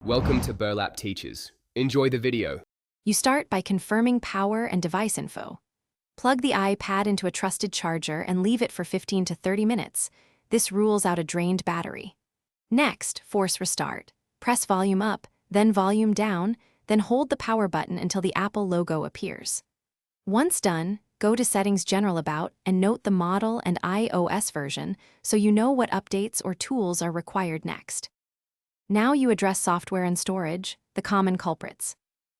Welcome to Burlap Teachers. Enjoy the video. You start by confirming power and device info. Plug the iPad into a trusted charger and leave it for 15 to 30 minutes. This rules out a drained battery. Next, force restart. Press volume up, then volume down, then hold the power button until the Apple logo appears. Once done, go to Settings General About and note the model and iOS version so you know what updates or tools are required next. Now you address software and storage, the common culprits.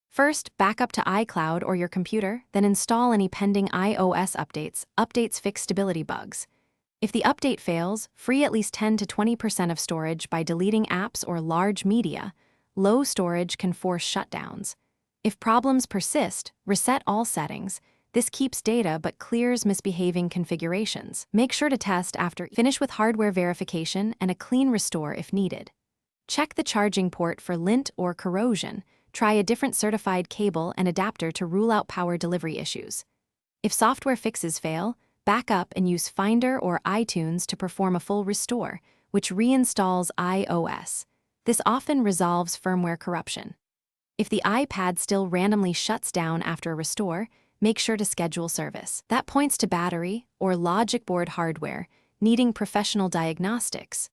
First, back up to iCloud or your computer, then install any pending iOS updates. Updates fix stability bugs. If the update fails, free at least 10 to 20% of storage by deleting apps or large media. Low storage can force shutdowns. If problems persist, reset all settings. This keeps data but clears misbehaving configurations. Make sure to test after. Finish with hardware verification and a clean restore if needed. Check the charging port for lint or corrosion. Try a different certified cable and adapter to rule out power delivery issues. If software fixes fail, back up and use Finder or iTunes to perform a full restore, which reinstalls iOS. This often resolves firmware corruption. If the iPad still randomly shuts down after a restore, make sure to schedule service. That points to battery or logic board hardware needing professional diagnostics.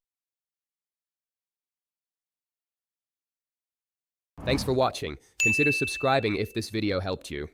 Thanks for watching. Consider subscribing if this video helped you.